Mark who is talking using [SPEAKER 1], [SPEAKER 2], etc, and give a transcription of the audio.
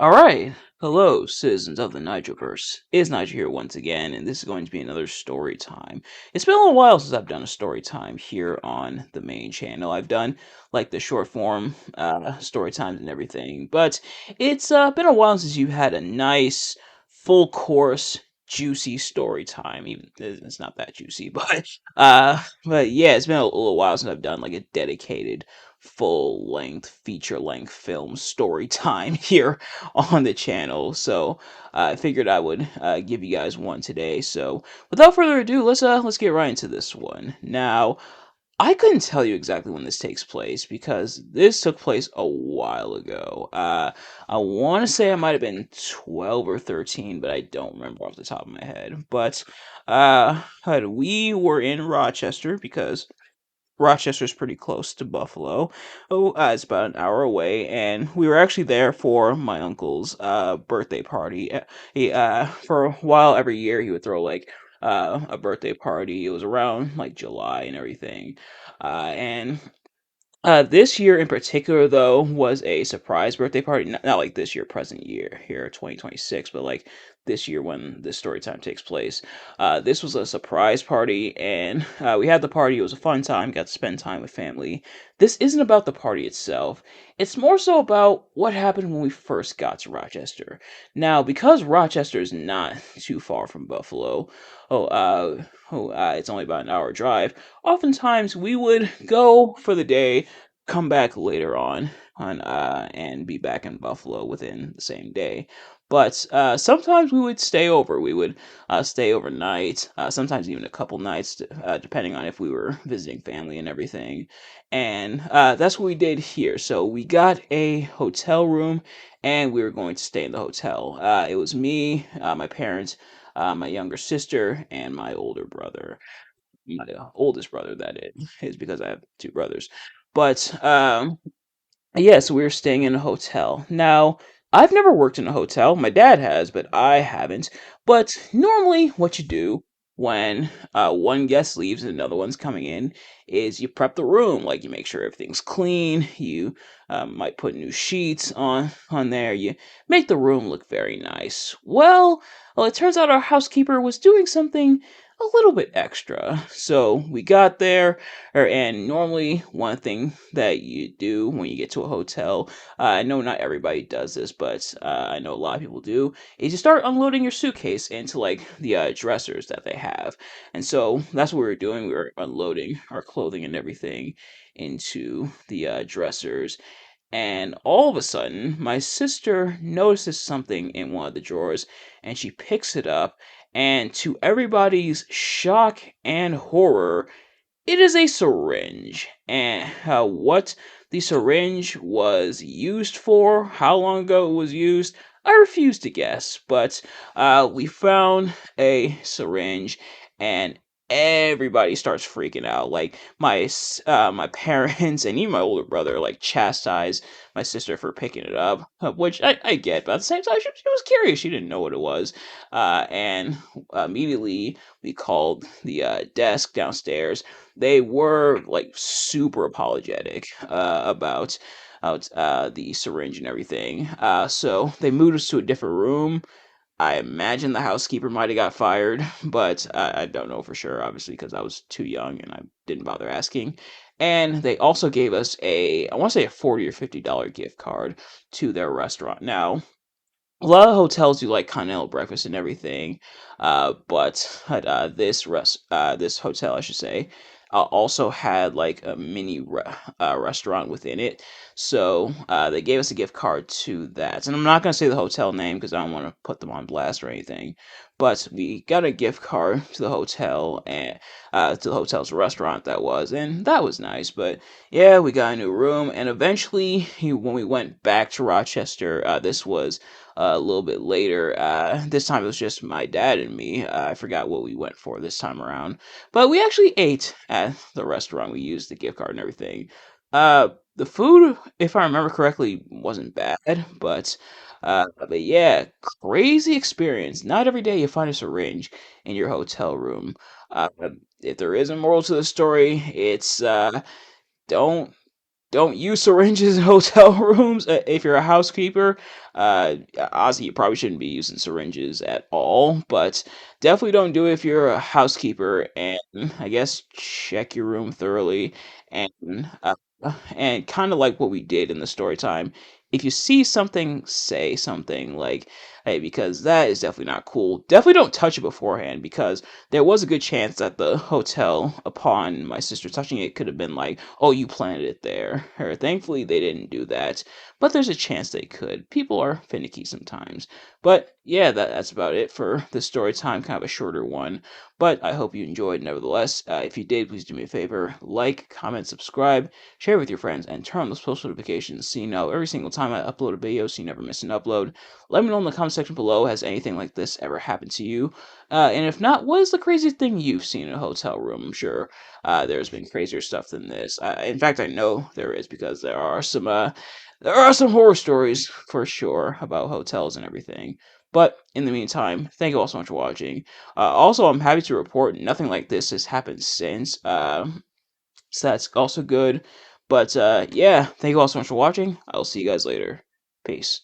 [SPEAKER 1] All right. Hello, citizens of the Nigelverse. It's Nigel here once again, and this is going to be another story time. It's been a little while since I've done a story time here on the main channel. I've done like the short form story times and everything, but it's been a while since you've had a nice full course juicy story time. Even it's not that juicy, but yeah, it's been a little while since I've done like a dedicated full length feature length film story time here on the channel. So I figured I would give you guys one today. So without further ado, let's get right into this one. Now, I couldn't tell you exactly when this takes place because this took place a while ago. I want to say I might have been 12 or 13, but I don't remember off the top of my head. But we were in Rochester because Rochester's pretty close to Buffalo. It's about an hour away, and we were actually there for my uncle's birthday party. For a while, every year he would throw like a birthday party. It was around like July and everything, and this year in particular, though, was a surprise birthday party. Not like this year, present year, here, 2026, but like this year when this story time takes place. This was a surprise party, and we had the party. It was a fun time, got to spend time with family. This isn't about the party itself, it's more so about what happened when we first got to Rochester. Now, because Rochester is not too far from Buffalo, it's only about an hour drive. Oftentimes, we would go for the day, come back later on and be back in Buffalo within the same day. But sometimes we would stay over. We would stay overnight, sometimes even a couple nights, depending on if we were visiting family and everything. And that's what we did here. So we got a hotel room, and we were going to stay in the hotel. It was me, my parents, my younger sister, and my older brother, my oldest brother, that is because I have two brothers. But yes, we were staying in a hotel. Now, I've never worked in a hotel. My dad has, but I haven't. But normally, what you do when one guest leaves and another one's coming in is you prep the room. Like you make sure everything's clean. You might put new sheets on there. You make the room look very nice. Well, it turns out our housekeeper was doing something a little bit extra. So we got there, and normally, one thing that you do when you get to a hotel, I know not everybody does this, but I know a lot of people do, is you start unloading your suitcase into like the dressers that they have. And so that's what we were doing. We were unloading our clothing and everything into the dressers. And all of a sudden, my sister notices something in one of the drawers, and she picks it up. And to everybody's shock and horror, it is a syringe. And what the syringe was used for, how long ago it was used, I refuse to guess. But we found a syringe, and everybody starts freaking out. Like my parents and even my older brother like chastise my sister for picking it up, which I get. But at the same time, she was curious. She didn't know what it was, and immediately we called the desk downstairs. They were like super apologetic about the syringe and everything. So they moved us to a different room. I imagine the housekeeper might have got fired, but I don't know for sure, obviously, because I was too young and I didn't bother asking. And they also gave us I want to say a $40 or $50 gift card to their restaurant. Now, a lot of hotels do like continental breakfast and everything, but this hotel, I should say, also had like a mini restaurant within it. So they gave us a gift card to that, and I'm not gonna say the hotel name because I don't want to put them on blast or anything. But we got a gift card to the hotel and to the hotel's restaurant that was, and that was nice. But yeah, we got a new room, and eventually, when we went back to Rochester, this was a little bit later. This time it was just my dad and me. I forgot what we went for this time around, but we actually ate at the restaurant. We used the gift card and everything. The food, if I remember correctly, wasn't bad, but yeah, crazy experience. Not every day you find a syringe in your hotel room. Uh, if there is a moral to the story, it's don't don't use syringes in hotel rooms. If you're a housekeeper, honestly, you probably shouldn't be using syringes at all. But definitely don't do it if you're a housekeeper. And I guess check your room thoroughly. And kind of like what we did in the story time. If you see something, say something like, hey, because that is definitely not cool. Definitely don't touch it beforehand because there was a good chance that the hotel, upon my sister touching it, could have been like, oh, you planted it there. Or thankfully, they didn't do that, but there's a chance they could. People are finicky sometimes. But yeah, that's about it for the story time, kind of a shorter one. But I hope you enjoyed nevertheless. If you did, please do me a favor, like, comment, subscribe, share with your friends, and turn on those post notifications so you know every single time I upload a video so you never miss an upload. Let me know in the comment section below, has anything like this ever happened to you? And if not, what is the craziest thing you've seen in a hotel room? I'm sure there's been crazier stuff than this. In fact, I know there is because there are some horror stories for sure about hotels and everything. But in the meantime, thank you all so much for watching. Also, I'm happy to report nothing like this has happened since. So that's also good. But yeah, thank you all so much for watching. I'll see you guys later. Peace.